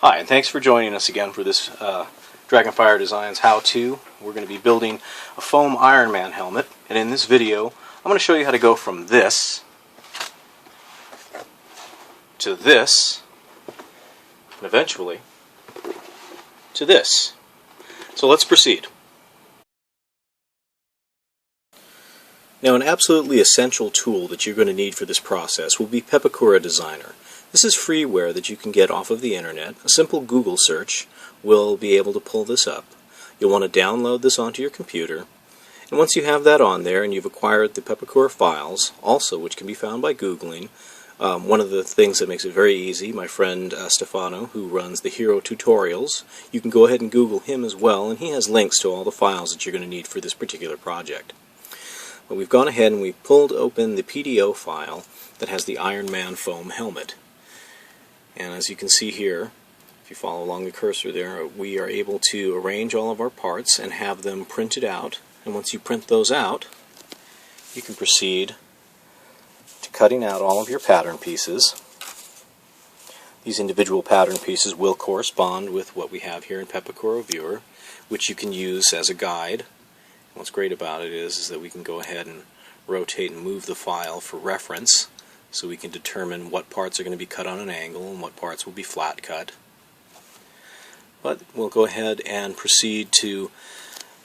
Hi, and thanks for joining us again for this Dragonfire Designs how-to. We're going to be building a foam Iron Man helmet, and in this video I'm going to show you how to go from this to this, and eventually to this. So let's proceed. Now, an absolutely essential tool that you're going to need for this process will be Pepakura Designer. This is freeware that you can get off of the internet. A simple Google search will be able to pull this up. You'll want to download this onto your computer, and once you have that on there and you've acquired the Pepakura files, also which can be found by Googling, one of the things that makes it very easy, my friend Stefano, who runs the Hero Tutorials, you can go ahead and Google him as well, and he has links to all the files that you're going to need for this particular project. But we've gone ahead and we've pulled open the PDO file that has the Iron Man foam helmet. And as you can see here, if you follow along the cursor there, we are able to arrange all of our parts and have them printed out. And once you print those out, you can proceed to cutting out all of your pattern pieces. These individual pattern pieces will correspond with what we have here in Pepakura Viewer, which you can use as a guide. And what's great about it is that we can go ahead and rotate and move the file for reference, so we can determine what parts are going to be cut on an angle and what parts will be flat cut. But we'll go ahead and proceed to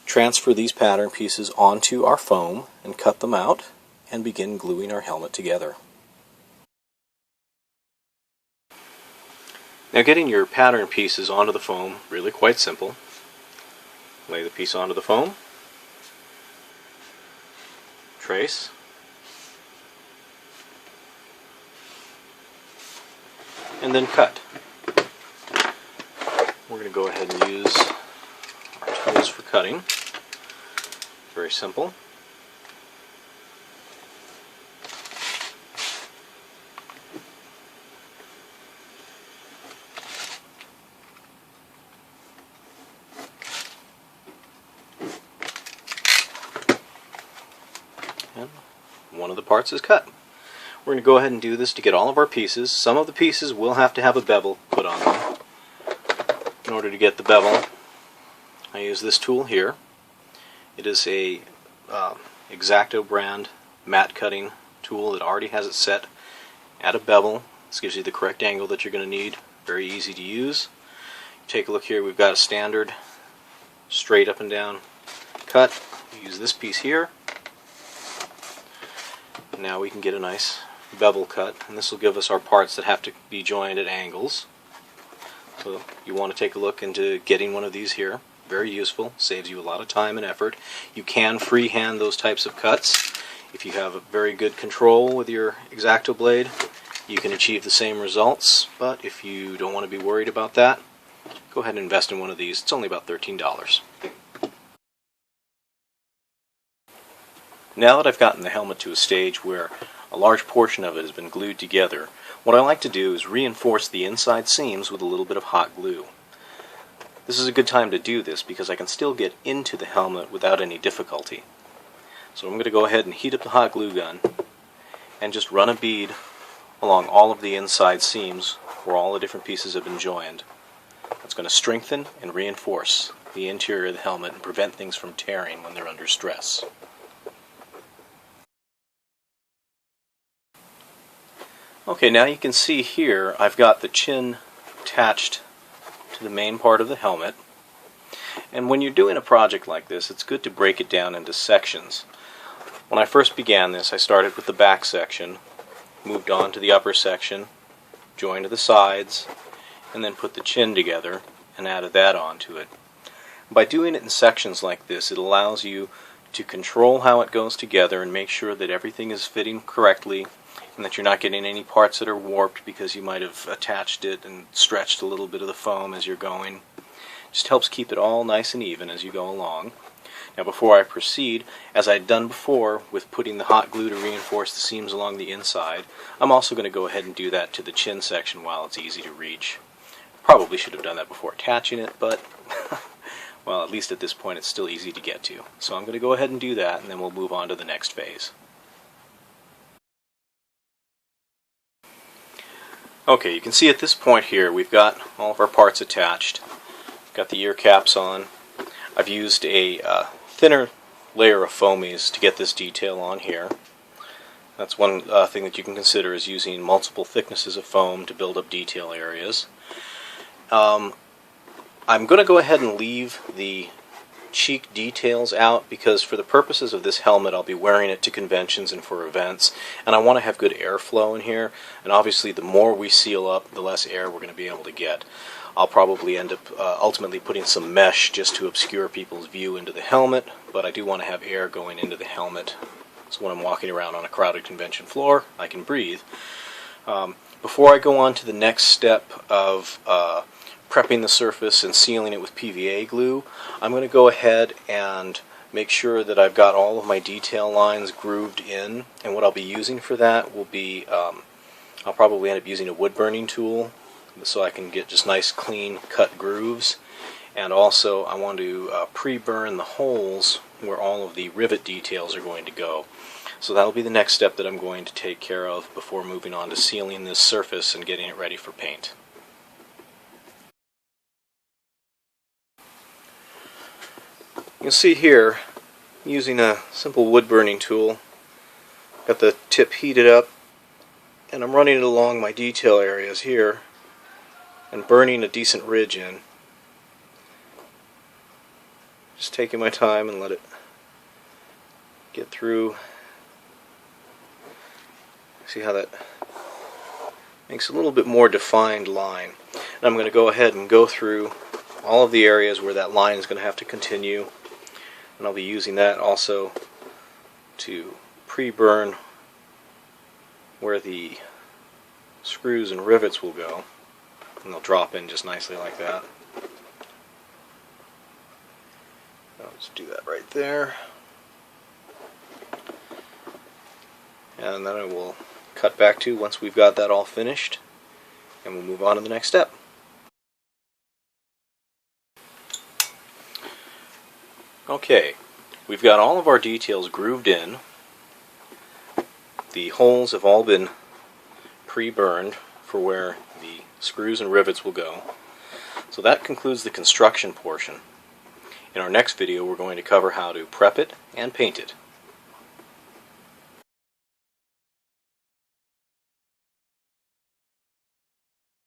transfer these pattern pieces onto our foam and cut them out and begin gluing our helmet together. Now, getting your pattern pieces onto the foam, really quite simple. Lay the piece onto the foam, trace, and then cut. We're going to go ahead and use our tools for cutting. Very simple. And one of the parts is cut. We're going to go ahead and do this to get all of our pieces. Some of the pieces will have to have a bevel put on them. In order to get the bevel, I use this tool here. It is a X-Acto brand mat cutting tool that already has it set at a bevel. This gives you the correct angle that you're going to need. Very easy to use. Take a look here. We've got a standard straight up and down cut. We use this piece here. Now we can get a nice bevel cut, and this will give us our parts that have to be joined at angles. So you want to take a look into getting one of these here. Very useful, saves you a lot of time and effort. You can freehand those types of cuts. If you have a very good control with your X-Acto blade, you can achieve the same results, but if you don't want to be worried about that, go ahead and invest in one of these. It's only about $13. Now that I've gotten the helmet to a stage where a large portion of it has been glued together, what I like to do is reinforce the inside seams with a little bit of hot glue. This is a good time to do this because I can still get into the helmet without any difficulty. So I'm going to go ahead and heat up the hot glue gun and just run a bead along all of the inside seams where all the different pieces have been joined. That's going to strengthen and reinforce the interior of the helmet and prevent things from tearing when they're under stress. Okay, now you can see here I've got the chin attached to the main part of the helmet. And when you're doing a project like this, it's good to break it down into sections. When I first began this, I started with the back section, moved on to the upper section, joined the sides, and then put the chin together and added that onto it. By doing it in sections like this, it allows you to control how it goes together and make sure that everything is fitting correctly, and that you're not getting any parts that are warped because you might have attached it and stretched a little bit of the foam as you're going. Just helps keep it all nice and even as you go along. Now, before I proceed, as I'd done before with putting the hot glue to reinforce the seams along the inside, I'm also going to go ahead and do that to the chin section while it's easy to reach. Probably should have done that before attaching it, but well, at least at this point it's still easy to get to. So I'm going to go ahead and do that, and then we'll move on to the next phase. Okay, you can see at this point here we've got all of our parts attached. Got the ear caps on. I've used a thinner layer of foamies to get this detail on here. That's one thing that you can consider, is using multiple thicknesses of foam to build up detail areas. I'm going to go ahead and leave the cheek details out because for the purposes of this helmet I'll be wearing it to conventions and for events, and I want to have good airflow in here, and obviously the more we seal up the less air we're going to be able to get. I'll probably end up ultimately putting some mesh just to obscure people's view into the helmet, but I do want to have air going into the helmet so when I'm walking around on a crowded convention floor I can breathe. Before I go on to the next step of prepping the surface and sealing it with PVA glue, I'm going to go ahead and make sure that I've got all of my detail lines grooved in, and what I'll be using for that will be, I'll probably end up using a wood burning tool so I can get just nice clean cut grooves, and also I want to pre-burn the holes where all of the rivet details are going to go. So that'll be the next step that I'm going to take care of before moving on to sealing this surface and getting it ready for paint. You'll see here, using a simple wood burning tool, got the tip heated up, and I'm running it along my detail areas here and burning a decent ridge in. Just taking my time and let it get through. See how that makes a little bit more defined line. And I'm going to go ahead and go through all of the areas where that line is going to have to continue. And I'll be using that also to pre-burn where the screws and rivets will go. And they'll drop in just nicely like that. I'll just do that right there. And then I will cut back to once we've got that all finished, and we'll move on to the next step. Okay, we've got all of our details grooved in. The holes have all been pre-burned for where the screws and rivets will go. So that concludes the construction portion. In our next video we're going to cover how to prep it and paint it.